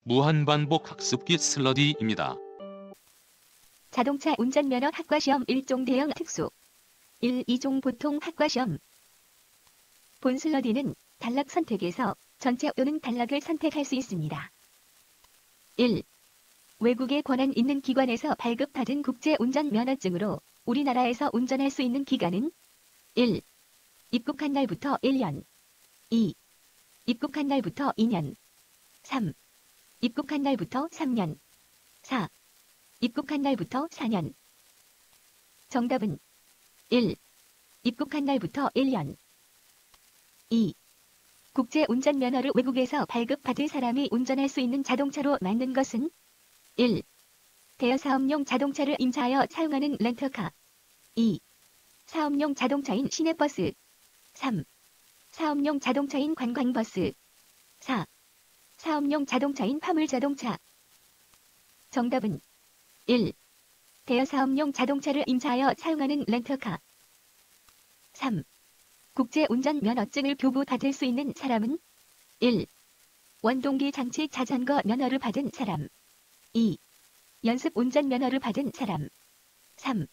무한반복 학습기 슬러디입니다. 자동차 운전면허 학과시험 1종 대형 특수 1. 2종 보통 학과시험. 본 슬러디는 단락 선택에서 전체 또는 단락을 선택할 수 있습니다. 1. 외국에 권한 있는 기관에서 발급받은 국제운전면허증으로 우리나라에서 운전할 수 있는 기간은 1. 입국한 날부터 1년 2. 입국한 날부터 2년 3. 입국한 날부터 3년 4. 입국한 날부터 4년. 정답은 1. 입국한 날부터 1년 2. 국제운전면허를 외국에서 발급받을 사람이 운전할 수 있는 자동차로 만든 것은 1. 대여사업용 자동차를 임차하여 사용하는 렌터카 2. 사업용 자동차인 시내버스 3. 사업용 자동차인 관광버스 4. 사업용 자동차인 화물자동차. 정답은 1. 대여사업용 자동차를 임차하여 사용하는 렌터카 3. 국제운전면허증을 교부받을 수 있는 사람은 1. 원동기 장치 자전거 면허를 받은 사람 2. 연습운전면허를 받은 사람 3.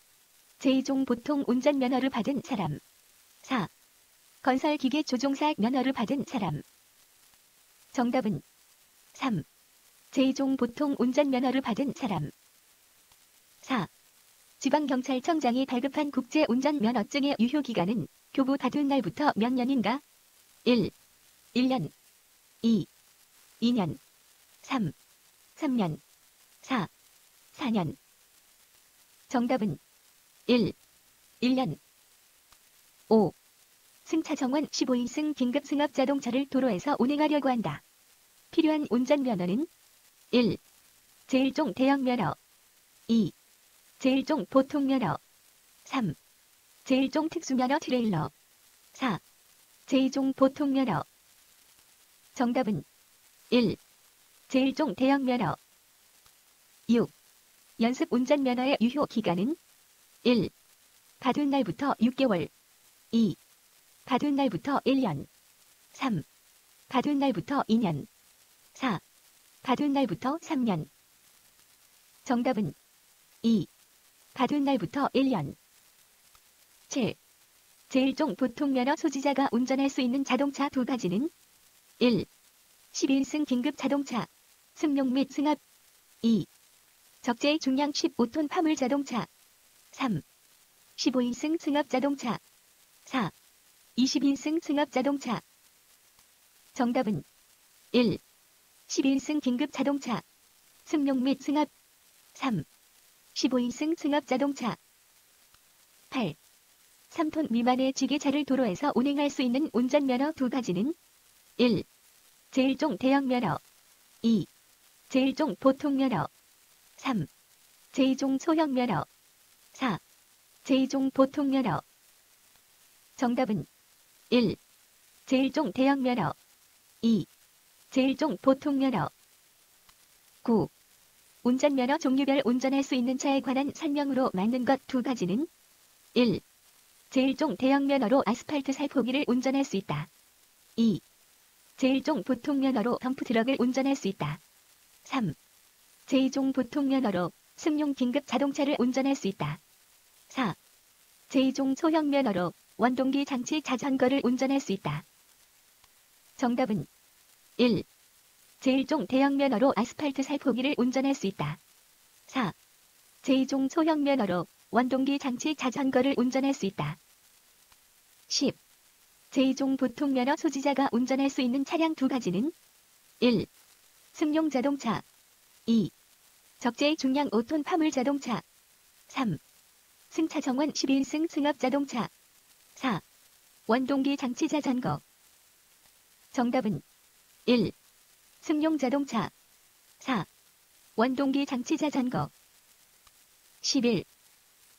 제2종 보통 운전면허를 받은 사람 4. 건설기계 조종사 면허를 받은 사람. 정답은 3. 제2종 보통 운전면허를 받은 사람 4. 지방경찰청장이 발급한 국제운전면허증의 유효기간은 교부받은 날부터 몇 년인가? 1. 1년 2. 2년 3. 3년 4. 4년. 정답은 1. 1년 5. 승차정원 15인승 긴급 승합 자동차를 도로에서 운행하려고 한다. 필요한 운전면허는 1. 제1종 대형면허 2. 제1종 보통면허 3. 제1종 특수면허 트레일러 4. 제2종 보통면허. 정답은 1. 제1종 대형면허 6. 연습운전면허의 유효기간은 1. 받은 날부터 6개월 2. 받은 날부터 1년 3. 받은 날부터 2년 4. 받은 날부터 3년. 정답은 2. 받은 날부터 1년 7. 제1종 보통면허 소지자가 운전할 수 있는 자동차 두 가지는 1. 12인승 긴급 자동차, 승용 및 승합 2. 적재 중량 15톤 화물 자동차 3. 15인승 승합 자동차 4. 20인승 승합 자동차. 정답은 1. 12인승 긴급 자동차, 승용 및 승합 3. 15인승 승합 자동차 8. 3톤 미만의 지게차를 도로에서 운행할 수 있는 운전면허 두 가지는 1. 제1종 대형면허 2. 제1종 보통면허 3. 제2종 소형면허 4. 제2종 보통면허. 정답은 1. 제1종 대형면허 2. 제1종 보통면허. 9. 운전면허 종류별 운전할 수 있는 차에 관한 설명으로 만든 것 두 가지는 1. 제1종 대형면허로 아스팔트 살포기를 운전할 수 있다. 2. 제1종 보통면허로 덤프트럭을 운전할 수 있다. 3. 제2종 보통면허로 승용 긴급 자동차를 운전할 수 있다. 4. 제2종 소형면허로 원동기 장치 자전거를 운전할 수 있다. 정답은 1. 제1종 대형면허로 아스팔트 살포기를 운전할 수 있다. 4. 제2종 소형면허로 원동기 장치 자전거를 운전할 수 있다. 10. 제2종 보통면허 소지자가 운전할 수 있는 차량 두 가지는 1. 승용 자동차 2. 적재 중량 5톤 화물 자동차 3. 승차정원 12인승 승합 자동차 4. 원동기 장치 자전거. 정답은 1. 승용 자동차 4. 원동기 장치 자전거. 11.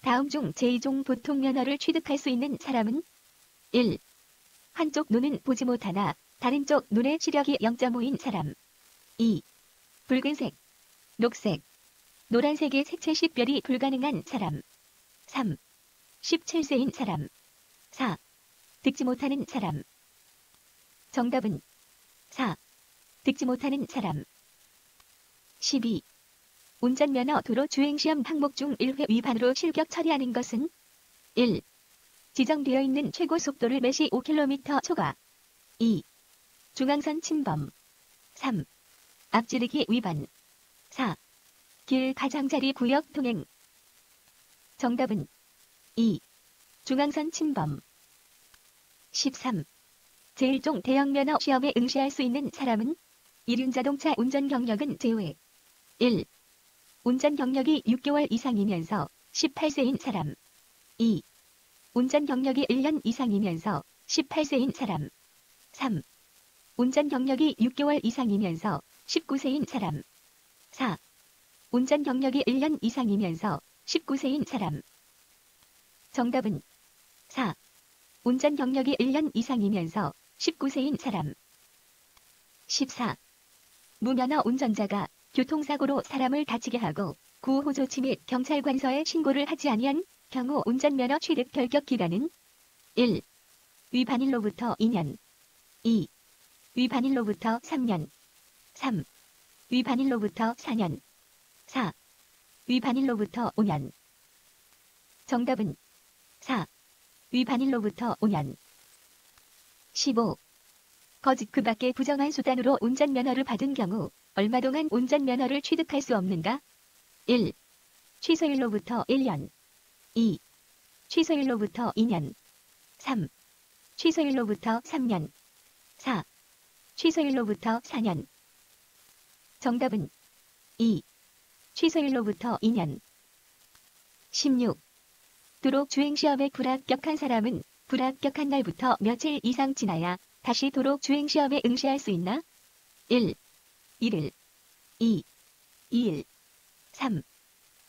다음 중 제2종 보통면허를 취득할 수 있는 사람은 1. 한쪽 눈은 보지 못하나 다른 쪽 눈의 시력이 0.5인 사람 2. 붉은색, 녹색, 노란색의 색채 식별이 불가능한 사람 3. 17세인 사람 4. 듣지 못하는 사람. 정답은 4. 듣지 못하는 사람. 12. 운전면허 도로 주행시험 항목 중 1회 위반으로 실격 처리하는 것은 1. 지정되어 있는 최고 속도를 매시 5km 초과. 2. 중앙선 침범. 3. 앞지르기 위반. 4. 길 가장자리 구역 통행. 정답은 2. 중앙선 침범. 13. 제1종 대형면허 시험에 응시할 수 있는 사람은 이륜자동차 운전 경력은 제외. 1. 운전 경력이 6개월 이상이면서 18세인 사람. 2. 운전 경력이 1년 이상이면서 18세인 사람. 3. 운전 경력이 6개월 이상이면서 19세인 사람. 4. 운전 경력이 1년 이상이면서 19세인 사람. 정답은 4. 운전 경력이 1년 이상이면서 19세인 사람. 14. 무면허 운전자가 교통사고로 사람을 다치게 하고 구호조치 및 경찰관서에 신고를 하지 아니한 경우 운전면허 취득 결격 기간은 1. 위반일로부터 2년. 2. 위반일로부터 3년. 3. 위반일로부터 4년. 4. 위반일로부터 5년. 정답은 4. 위반일로부터 5년. 15. 거짓 그 밖의 부정한 수단으로 운전면허를 받은 경우 얼마 동안 운전면허를 취득할 수 없는가? 1. 취소일로부터 1년. 2. 취소일로부터 2년. 3. 취소일로부터 3년. 4. 취소일로부터 4년. 정답은 2. 취소일로부터 2년. 16. 도로 주행시험에 불합격한 사람은 불합격한 날부터 며칠 이상 지나야 다시 도로 주행시험에 응시할 수 있나? 1. 1일. 2. 2일. 3.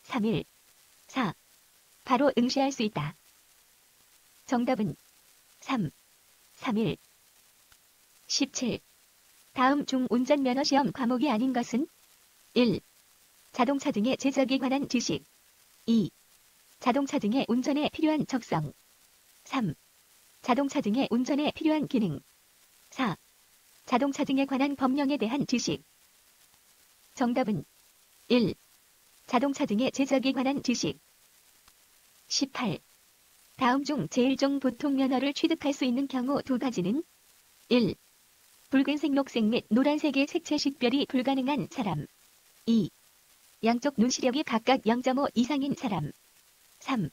3일. 4. 바로 응시할 수 있다. 정답은 3. 3일. 17. 다음 중 운전면허 시험 과목이 아닌 것은 1. 자동차 등의 제작에 관한 지식. 2. 자동차 등의 운전에 필요한 적성. 3. 자동차 등의 운전에 필요한 기능. 4. 자동차 등에 관한 법령에 대한 지식. 정답은 1. 자동차 등의 제작에 관한 지식. 18. 다음 중 제1종 보통면허를 취득할 수 있는 경우 두 가지는 1. 붉은색, 녹색 및 노란색의 색채 식별이 불가능한 사람. 2. 양쪽 눈 시력이 각각 0.5 이상인 사람. 3.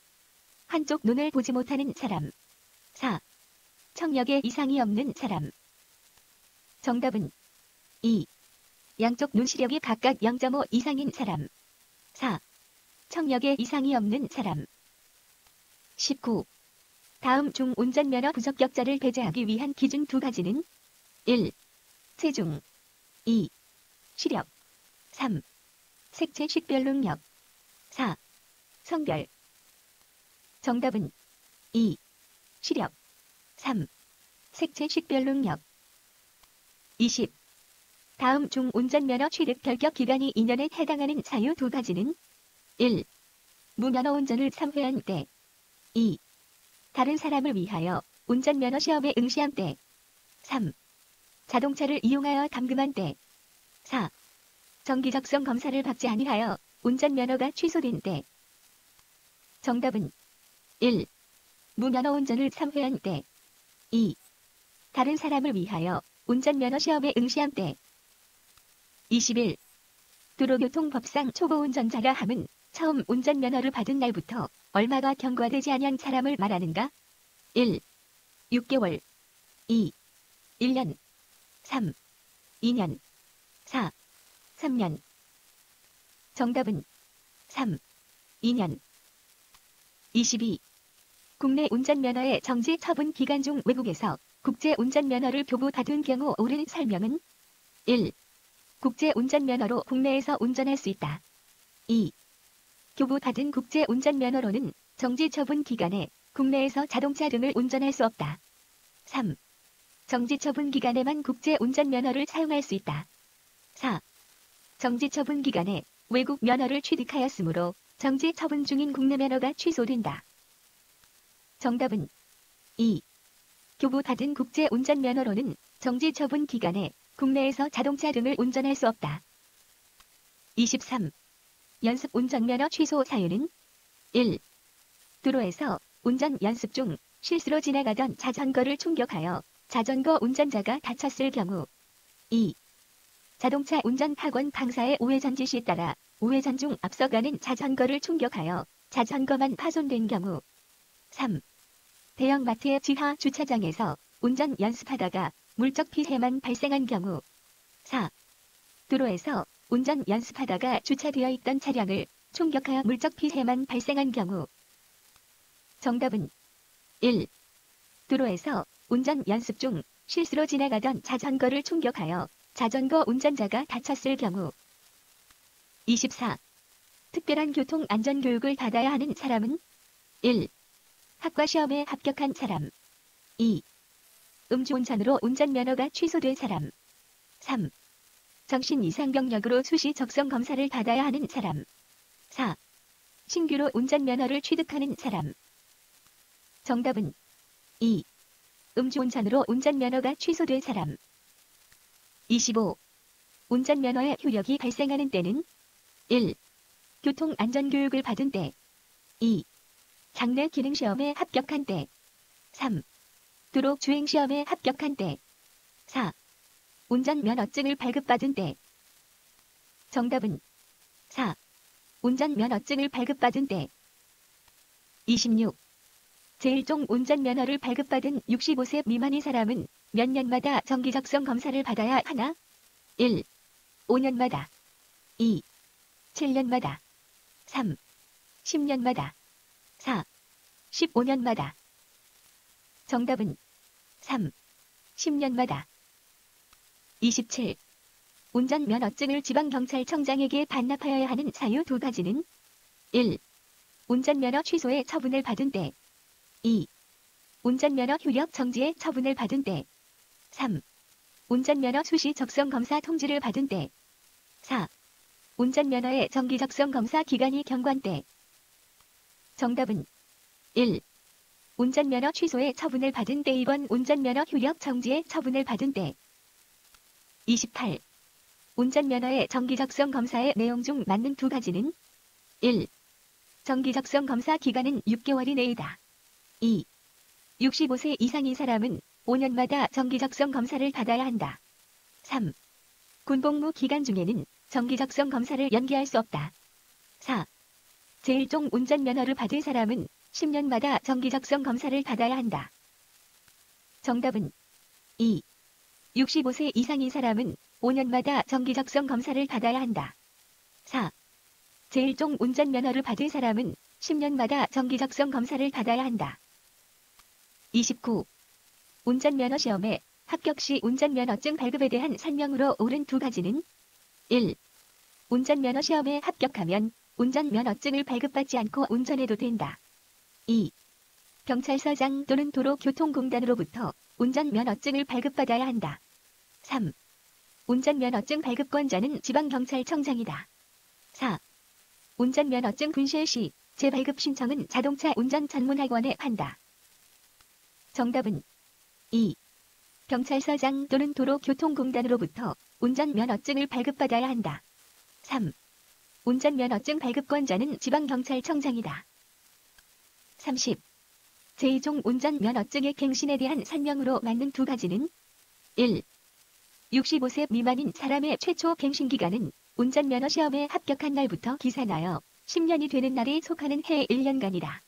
한쪽 눈을 보지 못하는 사람. 4. 청력에 이상이 없는 사람. 정답은 2. 양쪽 눈 시력이 각각 0.5 이상인 사람. 4. 청력에 이상이 없는 사람. 19. 다음 중 운전면허 부적격자를 배제하기 위한 기준 두 가지는 1. 체중. 2. 시력. 3. 색채 식별 능력. 4. 성별. 정답은 2. 시력. 3. 색채 식별 능력. 20. 다음 중 운전면허 취득 결격 기간이 2년에 해당하는 사유 두 가지는 1. 무면허 운전을 3회한 때. 2. 다른 사람을 위하여 운전면허 시험에 응시한 때. 3. 자동차를 이용하여 감금한 때. 4. 정기적성 검사를 받지 아니하여 운전면허가 취소된 때. 정답은 1. 무면허 운전을 3회한 때. 2. 다른 사람을 위하여 운전면허 시험에 응시한 때. 21. 도로교통법상 초보운전자라 함은 처음 운전면허를 받은 날부터 얼마가 경과되지 아니한 사람을 말하는가? 1. 6개월. 2. 1년. 3. 2년. 4. 3년. 정답은 3. 2년. 22. 국내 운전면허의 정지 처분 기간 중 외국에서 국제 운전면허를 교부받은 경우 옳은 설명은 1. 국제 운전면허로 국내에서 운전할 수 있다. 2. 교부받은 국제 운전면허로는 정지 처분 기간에 국내에서 자동차 등을 운전할 수 없다. 3. 정지 처분 기간에만 국제 운전면허를 사용할 수 있다. 4. 정지 처분 기간에 외국 면허를 취득하였으므로 정지 처분 중인 국내 면허가 취소된다. 정답은 2. 교부받은 국제 운전면허로는 정지 처분 기간에 국내에서 자동차 등을 운전할 수 없다. 23. 연습 운전면허 취소 사유는 1. 도로에서 운전 연습 중 실수로 지나가던 자전거를 충격하여 자전거 운전자가 다쳤을 경우. 2. 자동차 운전 학원 강사의 우회전 지시에 따라 우회전 중 앞서가는 자전거를 충격하여 자전거만 파손된 경우. 3. 대형 마트의 지하 주차장에서 운전 연습하다가 물적 피해만 발생한 경우. 4. 도로에서 운전 연습하다가 주차되어 있던 차량을 충격하여 물적 피해만 발생한 경우. 정답은 1. 도로에서 운전 연습 중 실수로 지나가던 자전거를 충격하여 자전거 운전자가 다쳤을 경우. 24. 특별한 교통 안전 교육을 받아야 하는 사람은 1. 학과 시험에 합격한 사람. 2. 음주운전으로 운전면허가 취소된 사람. 3. 정신 이상병력으로 수시 적성 검사를 받아야 하는 사람. 4. 신규로 운전면허를 취득하는 사람. 정답은 2. 음주운전으로 운전면허가 취소된 사람. 25. 운전면허의 효력이 발생하는 때는 1. 교통안전교육을 받은 때. 2. 장내 기능시험에 합격한 때. 3. 도로 주행시험에 합격한 때. 4. 운전면허증을 발급받은 때. 정답은 4. 운전면허증을 발급받은 때. 26. 제1종 운전면허를 발급받은 65세 미만의 사람은 몇 년마다 정기적성 검사를 받아야 하나? 1. 5년마다. 2. 7년마다. 3. 10년마다. 4. 15년마다. 정답은 3. 10년마다. 27. 운전면허증을 지방경찰청장에게 반납하여야 하는 사유 두 가지는 1. 운전면허 취소의 처분을 받은 때. 2. 운전면허 효력 정지의 처분을 받은 때. 3. 운전면허 수시 적성 검사 통지를 받은 때. 4. 운전면허의 정기 적성 검사 기간이 경과한 때. 정답은 1. 운전면허 취소의 처분을 받은 때. 2번 운전면허 효력 정지의 처분을 받은 때. 28. 운전면허의 정기 적성 검사의 내용 중 맞는 두 가지는 1. 정기 적성 검사 기간은 6개월 이내이다. 2. 65세 이상인 사람은 5년마다 정기 적성 검사를 받아야 한다. 3. 군복무 기간 중에는 정기 적성 검사를 연기할 수 없다. 4. 제1종 운전면허를 받은 사람은 10년마다 정기 적성 검사를 받아야 한다. 정답은 2. 65세 이상인 사람은 5년마다 정기 적성 검사를 받아야 한다. 4. 제1종 운전면허를 받은 사람은 10년마다 정기 적성 검사를 받아야 한다. 29. 운전면허 시험에 합격 시 운전면허증 발급에 대한 설명으로 옳은 두 가지는 1. 운전면허 시험에 합격하면 운전면허증을 발급받지 않고 운전해도 된다. 2. 경찰서장 또는 도로교통공단으로부터 운전면허증을 발급받아야 한다. 3. 운전면허증 발급권자는 지방경찰청장이다. 4. 운전면허증 분실 시 재발급 신청은 자동차 운전 전문학원에 한다. 정답은 2. 경찰서장 또는 도로교통공단으로부터 운전면허증을 발급받아야 한다. 3. 운전면허증 발급권자는 지방경찰청장이다. 30. 제2종 운전면허증의 갱신에 대한 설명으로 맞는 두 가지는 1. 65세 미만인 사람의 최초 갱신기간은 운전면허 시험에 합격한 날부터 기산하여 10년이 되는 날에 속하는 해 1년간이다.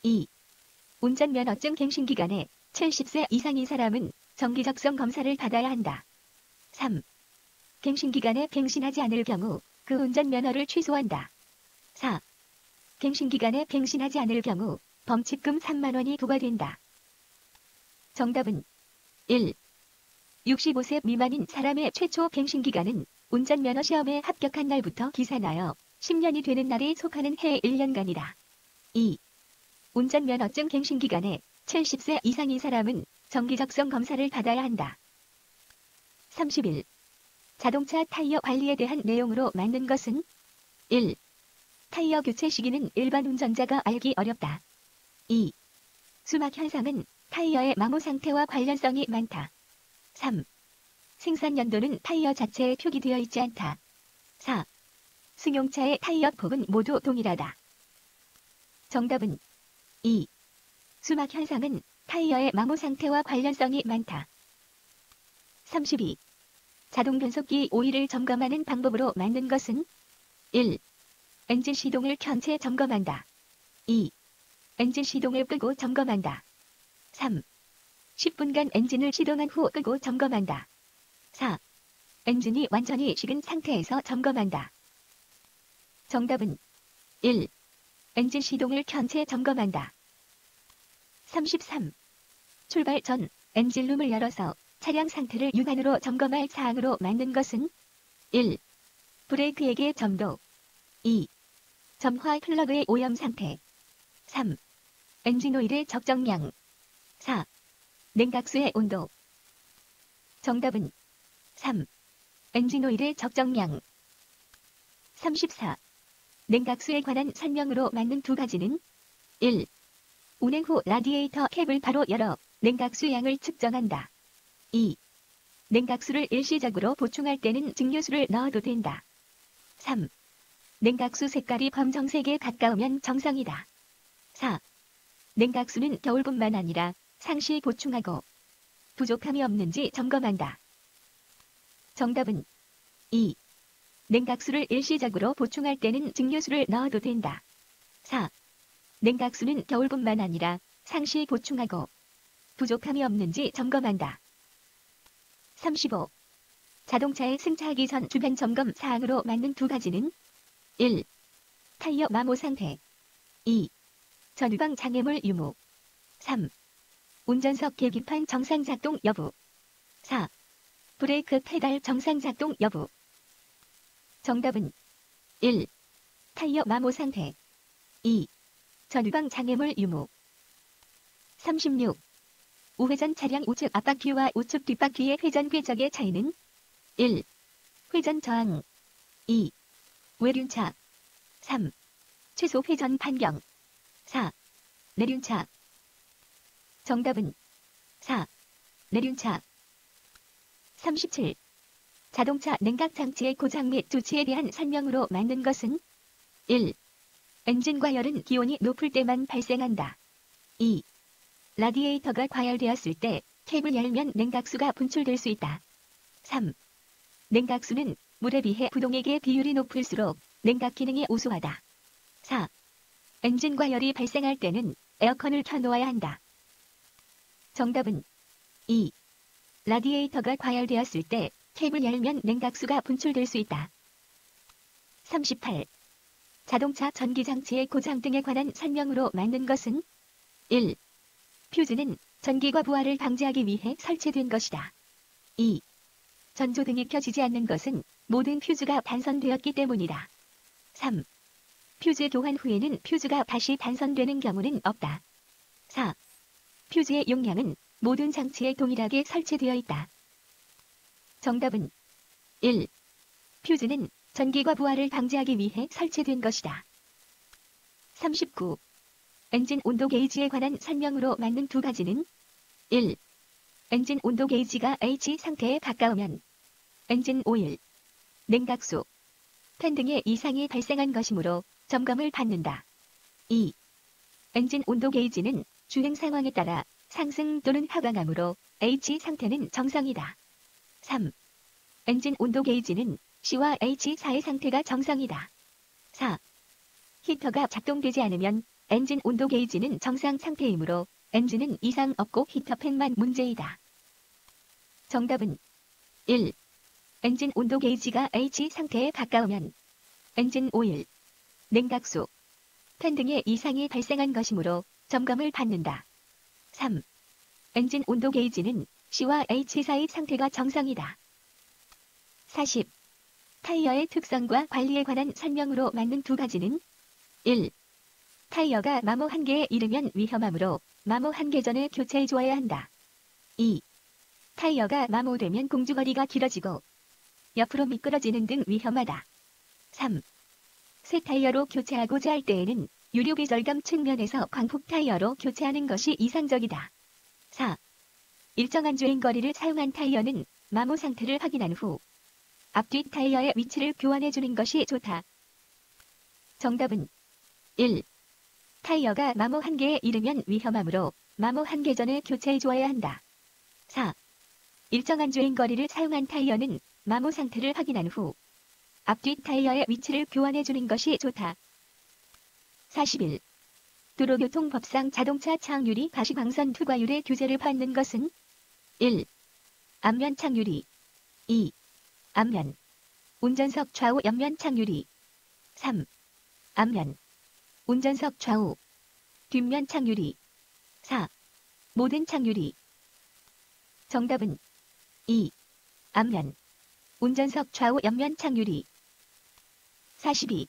2. 운전면허증 갱신기간에 70세 이상인 사람은 정기적성 검사를 받아야 한다. 3. 갱신기간에 갱신하지 않을 경우 그 운전면허를 취소한다. 4. 갱신기간에 갱신하지 않을 경우 범칙금 3만 원이 부과된다. 정답은 1. 65세 미만인 사람의 최초 갱신기간은 운전면허 시험에 합격한 날부터 기산하여 10년이 되는 날에 속하는 해 1년간이다. 2. 운전면허증 갱신기간에 70세 이상인 사람은 정기적성 검사를 받아야 한다. 31. 자동차 타이어 관리에 대한 내용으로 맞는 것은 1. 타이어 교체 시기는 일반 운전자가 알기 어렵다. 2. 수막 현상은 타이어의 마모 상태와 관련성이 많다. 3. 생산 연도는 타이어 자체에 표기되어 있지 않다. 4. 승용차의 타이어 폭은 모두 동일하다. 정답은 2. 수막 현상은 타이어의 마모 상태와 관련성이 많다. 32. 자동 변속기 오일을 점검하는 방법으로 만든 것은 1. 엔진 시동을 켠 채 점검한다. 2. 엔진 시동을 끄고 점검한다. 3. 10분간 엔진을 시동한 후 끄고 점검한다. 4. 엔진이 완전히 식은 상태에서 점검한다. 정답은 1. 엔진 시동을 켠 채 점검한다. 33. 출발 전 엔진룸을 열어서 차량 상태를 육안으로 점검할 사항으로 만든 것은 1. 브레이크액의 점도 2. 점화 플러그의 오염 상태 3. 엔진 오일의 적정량 4. 냉각수의 온도. 정답은 3. 엔진 오일의 적정량. 34. 냉각수에 관한 설명으로 맞는 두 가지는 1. 운행 후 라디에이터 캡을 바로 열어 냉각수 양을 측정한다. 2. 냉각수를 일시적으로 보충할 때는 증류수를 넣어도 된다. 3. 냉각수 색깔이 검정색에 가까우면 정상이다. 4. 냉각수는 겨울뿐만 아니라 상시 보충하고 부족함이 없는지 점검한다. 정답은 2. 냉각수를 일시적으로 보충할 때는 증류수를 넣어도 된다. 4. 냉각수는 겨울뿐만 아니라 상시 보충하고 부족함이 없는지 점검한다. 35. 자동차의 승차하기 전 주변 점검 사항으로 맞는 두 가지는 1. 타이어 마모 상태 2. 전후방 장애물 유무 3. 운전석 계기판 정상 작동 여부 4. 브레이크 페달 정상 작동 여부. 정답은 1. 타이어 마모 상태 2. 전후방 장애물 유무. 36. 우회전 차량 우측 앞바퀴와 우측 뒷바퀴의 회전 궤적의 차이는 1. 회전 저항 2. 외륜차 3. 최소 회전 반경 4. 내륜차. 정답은 4. 내륜차. 37. 자동차 냉각 장치의 고장 및 조치에 대한 설명으로 만든 것은 1. 엔진 과열은 기온이 높을 때만 발생한다. 2. 라디에이터가 과열되었을 때 캡을 열면 냉각수가 분출될 수 있다. 3. 냉각수는 물에 비해 부동액의 비율이 높을수록 냉각 기능이 우수하다. 4. 엔진 과열이 발생할 때는 에어컨을 켜놓아야 한다. 정답은 2. 라디에이터가 과열되었을 때 캡을 열면 냉각수가 분출될 수 있다. 38. 자동차 전기장치의 고장 등에 관한 설명으로 만든 것은 1. 퓨즈는 전기과 부하를 방지하기 위해 설치된 것이다. 2. 전조등이 켜지지 않는 것은 모든 퓨즈가 단선되었기 때문이다. 3. 퓨즈 교환 후에는 퓨즈가 다시 단선되는 경우는 없다. 4. 퓨즈의 용량은 모든 장치에 동일하게 설치되어 있다. 정답은 1. 퓨즈는 전기과 부하를 방지하기 위해 설치된 것이다. 39. 엔진 온도 게이지에 관한 설명으로 맞는 두 가지는 1. 엔진 온도 게이지가 H 상태에 가까우면 엔진 오일, 냉각수, 팬 등의 이상이 발생한 것이므로 점검을 받는다. 2. 엔진 온도 게이지는 주행 상황에 따라 상승 또는 하강하므로 H 상태는 정상이다. 3. 엔진 온도 게이지는 C와 H 사이 상태가 정상이다. 4. 히터가 작동되지 않으면 엔진 온도 게이지는 정상 상태이므로 엔진은 이상 없고 히터팬만 문제이다. 정답은 1. 엔진 온도 게이지가 H 상태에 가까우면 엔진 오일, 냉각수, 팬 등의 이상이 발생한 것이므로 점검을 받는다. 3. 엔진 온도 게이지는 C와 H 사이 상태가 정상이다. 40. 타이어의 특성과 관리에 관한 설명으로 맞는 두 가지는 1. 타이어가 마모 한계에 이르면 위험하므로 마모 한계 전에 교체해 주어야 한다. 2. 타이어가 마모되면 공주거리가 길어지고 옆으로 미끄러지는 등 위험하다. 3. 새 타이어로 교체하고자 할 때에는 유류비 절감 측면에서 광폭 타이어로 교체하는 것이 이상적이다. 4. 일정한 주행거리를 사용한 타이어는 마모 상태를 확인한 후 앞뒤 타이어의 위치를 교환해 주는 것이 좋다. 정답은 1. 타이어가 마모 한계에 이르면 위험하므로 마모 한계 전에 교체해 주어야 한다. 4. 일정한 주행거리를 사용한 타이어는 마모 상태를 확인한 후 앞뒤 타이어의 위치를 교환해 주는 것이 좋다. 41. 도로교통법상 자동차 차항유리 가시광선 투과율의 규제를 받는 것은 1. 앞면 창유리 2. 앞면 운전석 좌우 옆면 창유리 3. 앞면 운전석 좌우 뒷면 창유리 4. 모든 창유리 정답은 2. 앞면 운전석 좌우 옆면 창유리 42.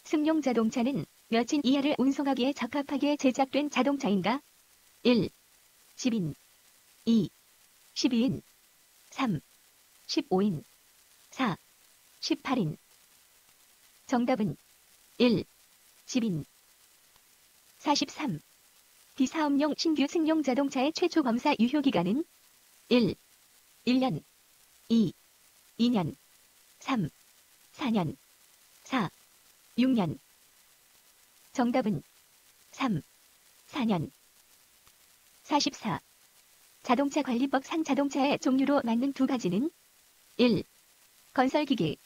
승용 자동차는 몇 인 이하를 운송하기에 적합하게 제작된 자동차인가? 1. 10인 2. 12인 3. 15인 4. 18인 정답은 1. 10인 43. 비사업용 신규 승용 자동차의 최초 검사 유효기간은 1. 1년 2. 2년 3. 4년 4. 6년 정답은 3. 4년 44. 자동차 관리법상 자동차의 종류로 맞는 두 가지는 1. 건설기계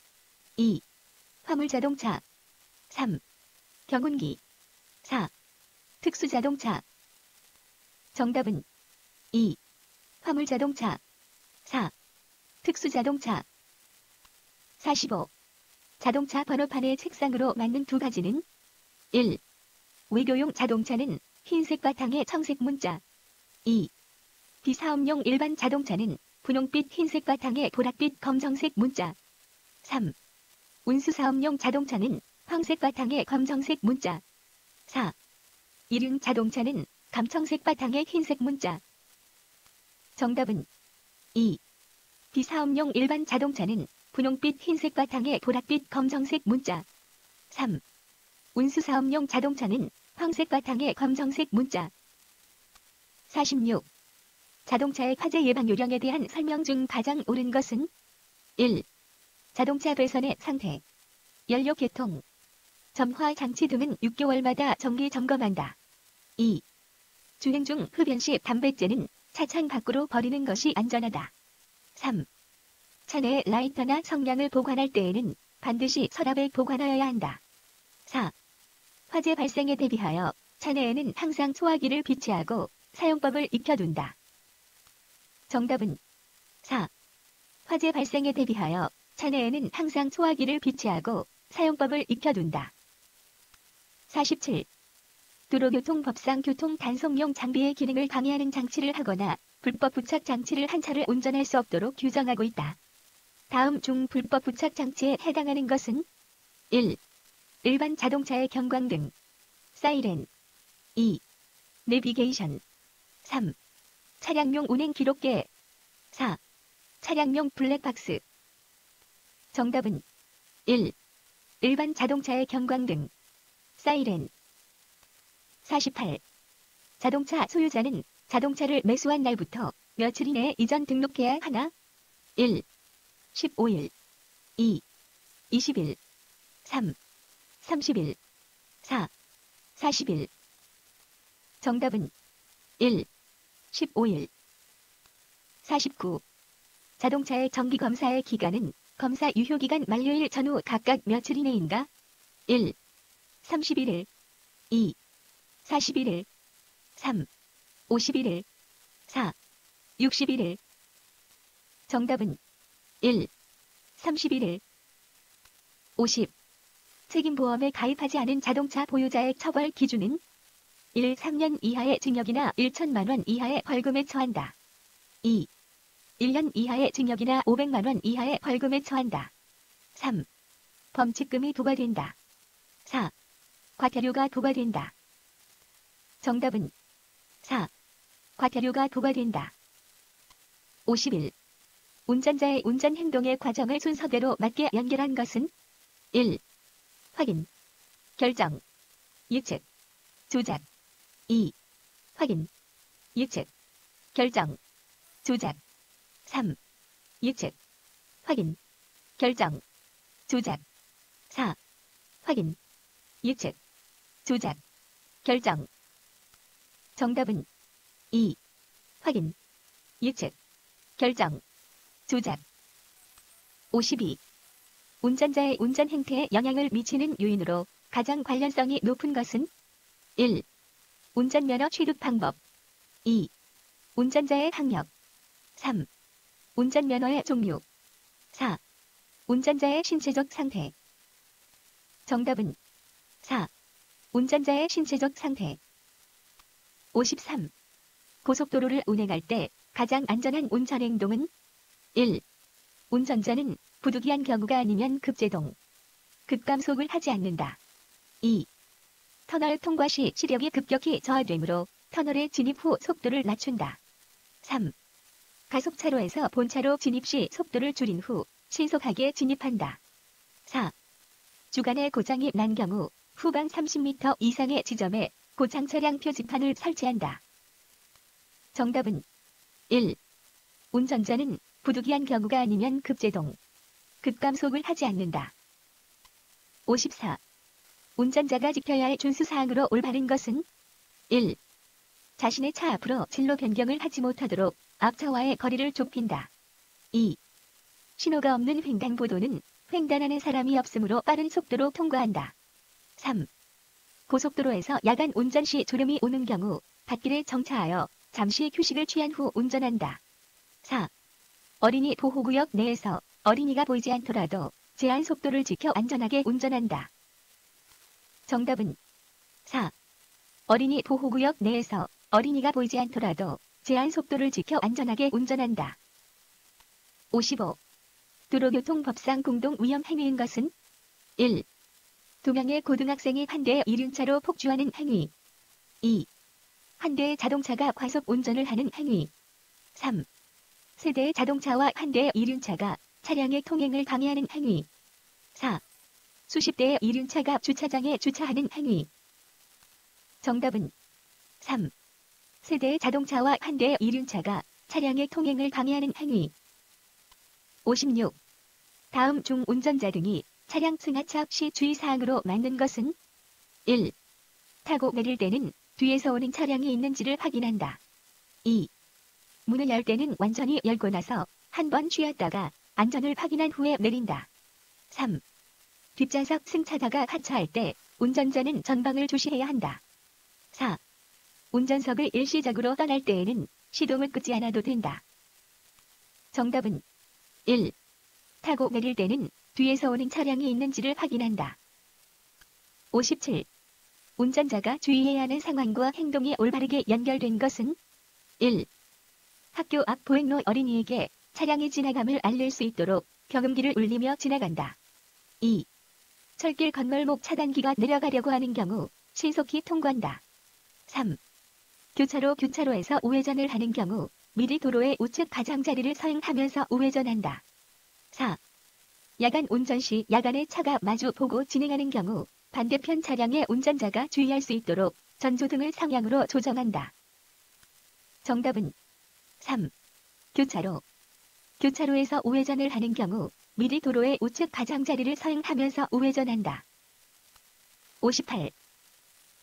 2. 화물자동차 3. 경운기 4. 특수자동차 정답은 2. 화물자동차 4. 특수자동차 45. 자동차 번호판의 색상으로 맞는 두 가지는 1. 외교용 자동차는 흰색 바탕에 청색 문자 2. 비사업용 일반 자동차는 분홍빛 흰색 바탕에 보랏빛 검정색 문자 3. 운수사업용 자동차는 황색 바탕에 검정색 문자 4. 일용 자동차는 감청색 바탕에 흰색 문자 정답은 2. 비사업용 일반 자동차는 분홍빛 흰색 바탕에 보랏빛 검정색 문자 3. 운수사업용 자동차는 황색 바탕에 검정색 문자 46. 자동차의 화재 예방 요령에 대한 설명 중 가장 옳은 것은 1. 자동차 배선의 상태 연료 개통 점화 장치 등은 6개월마다 정기 점검한다. 2. 주행 중 흡연 시 담뱃재는 차창 밖으로 버리는 것이 안전하다. 3. 차내의 라이터나 성냥을 보관할 때에는 반드시 서랍에 보관하여야 한다. 4. 화재 발생에 대비하여 차내에는 항상 소화기를 비치하고 사용법을 익혀둔다. 정답은 4. 화재 발생에 대비하여 차내에는 항상 소화기를 비치하고 사용법을 익혀둔다. 47. 도로교통법상 교통 단속용 장비의 기능을 방해하는 장치를 하거나 불법 부착 장치를 한 차를 운전할 수 없도록 규정하고 있다. 다음 중 불법 부착 장치에 해당하는 것은 1. 일반 자동차의 경광등 사이렌 2. 내비게이션 3. 차량용 운행 기록계 4. 차량용 블랙박스 정답은 1. 일반 자동차의 경광등 사이렌 48. 자동차 소유자는 자동차를 매수한 날부터 며칠 이내에 이전 등록해야 하나? 1. 15일 2. 20일 3. 30일 4. 40일 정답은 1. 15일 49. 자동차의 정기검사의 기간은 검사 유효기간 만료일 전후 각각 며칠 이내인가? 1. 31일 2. 41일 3. 51일 4. 61일 정답은 1. 31일 50. 책임보험에 가입하지 않은 자동차 보유자의 처벌 기준은 1. 3년 이하의 징역이나 1천만 원 이하의 벌금에 처한다. 2. 1년 이하의 징역이나 500만 원 이하의 벌금에 처한다. 3. 범칙금이 부과된다. 4. 과태료가 부과된다. 정답은 4. 과태료가 부과된다. 51. 운전자의 운전 행동의 과정을 순서대로 맞게 연결한 것은 1. 확인, 결정, 예측, 조작 2. 확인, 예측, 결정, 조작 3. 예측, 확인, 결정, 조작 4. 확인, 예측, 조작, 결정. 정답은 2. 확인, 예측, 결정, 조작. 52. 운전자의 운전 행태에 영향을 미치는 요인으로 가장 관련성이 높은 것은 1. 운전면허 취득 방법 2. 운전자의 학력 3. 운전면허의 종류 4. 운전자의 신체적 상태. 정답은 4. 운전자의 신체적 상태. 53. 고속도로를 운행할 때 가장 안전한 운전 행동은 1. 운전자는 부득이한 경우가 아니면 급제동, 급감속을 하지 않는다. 2. 터널 통과 시 시력이 급격히 저하되므로 터널에 진입 후 속도를 낮춘다. 3. 가속차로에서 본차로 진입 시 속도를 줄인 후 신속하게 진입한다. 4. 주간에 고장이 난 경우 후방 30m 이상의 지점에 고장 차량 표지판을 설치한다. 정답은 1. 운전자는 부득이한 경우가 아니면 급제동, 급감속을 하지 않는다. 54. 운전자가 지켜야 할 준수사항으로 올바른 것은 1. 자신의 차 앞으로 진로 변경을 하지 못하도록 앞차와의 거리를 좁힌다. 2. 신호가 없는 횡단보도는 횡단하는 사람이 없으므로 빠른 속도로 통과한다. 3. 고속도로에서 야간 운전 시 졸음이 오는 경우 갓길에 정차하여 잠시 휴식을 취한 후 운전한다. 4. 어린이 보호구역 내에서 어린이가 보이지 않더라도 제한 속도를 지켜 안전하게 운전한다. 정답은 4. 어린이 보호구역 내에서 어린이가 보이지 않더라도 제한 속도를 지켜 안전하게 운전한다. 55. 도로교통법상 공동위험 행위인 것은 1. 2명의 고등학생이 한 대의 이륜차로 폭주하는 행위. 2. 한 대의 자동차가 과속 운전을 하는 행위. 3. 세 대의 자동차와 한 대의 이륜차가 차량의 통행을 방해하는 행위. 4. 수십 대의 이륜차가 주차장에 주차하는 행위. 정답은 3. 세 대의 자동차와 한 대의 이륜차가 차량의 통행을 방해하는 행위. 56. 다음 중 운전자 등이 차량 승하차 시 주의사항으로 맞는 것은 1. 타고 내릴 때는 뒤에서 오는 차량이 있는지를 확인한다. 2. 문을 열 때는 완전히 열고 나서 한 번 쉬었다가 안전을 확인한 후에 내린다. 3. 뒷좌석 승차자가 하차할 때 운전자는 전방을 주시해야 한다. 4. 운전석을 일시적으로 떠날 때에는 시동을 끄지 않아도 된다. 정답은 1. 타고 내릴 때는 뒤에서 오는 차량이 있는지를 확인한다. 57. 운전자가 주의해야 하는 상황과 행동이 올바르게 연결된 것은 1. 학교 앞 보행로 어린이에게 차량이 지나감을 알릴 수 있도록 경음기를 울리며 지나간다. 2. 철길 건널목 차단기가 내려가려고 하는 경우 신속히 통과한다. 3. 교차로에서 우회전을 하는 경우 미리 도로의 우측 가장자리를 서행하면서 우회전한다. 4. 야간 운전 시 야간에 차가 마주 보고 진행하는 경우 반대편 차량의 운전자가 주의할 수 있도록 전조등을 상향으로 조정한다. 정답은 3. 교차로에서 우회전을 하는 경우 미리 도로의 우측 가장자리를 서행하면서 우회전한다. 58.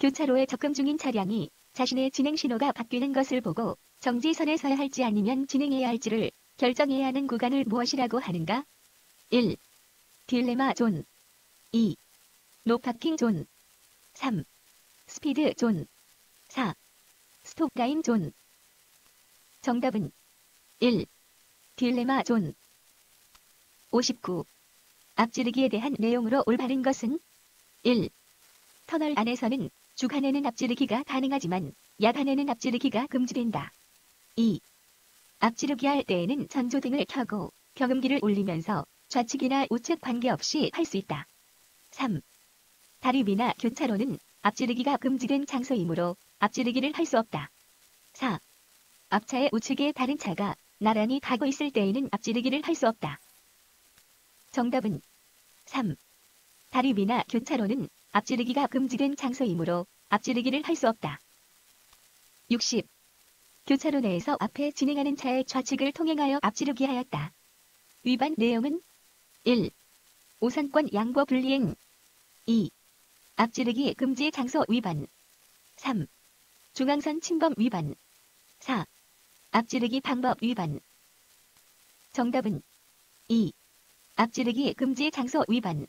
교차로에 접근 중인 차량이 자신의 진행 신호가 바뀌는 것을 보고 정지선에 서야 할지 아니면 진행해야 할지를 결정해야 하는 구간을 무엇이라고 하는가? 1. 딜레마 존. 2. 노파킹 존. 3. 스피드 존. 4. 스톱라인 존. 정답은 1. 딜레마 존. 59. 앞지르기에 대한 내용으로 올바른 것은 1. 터널 안에서는 주간에는 앞지르기가 가능하지만 야간에는 앞지르기가 금지된다. 2. 앞지르기 할 때에는 전조등을 켜고 경음기를 울리면서 좌측이나 우측 관계없이 할 수 있다. 3. 다리 위나 교차로는 앞지르기가 금지된 장소이므로 앞지르기를 할 수 없다. 4. 앞차의 우측에 다른 차가 나란히 가고 있을 때에는 앞지르기를 할 수 없다. 정답은 3. 다리 위나 교차로는 앞지르기가 금지된 장소이므로 앞지르기를 할 수 없다. 60. 교차로 내에서 앞에 진행하는 차의 좌측을 통행하여 앞지르기 하였다. 위반 내용은 1. 우선권 양보 불이행. 2. 앞지르기 금지 장소 위반. 3. 중앙선 침범 위반. 4. 앞지르기 방법 위반. 정답은 2. 앞지르기 금지 장소 위반.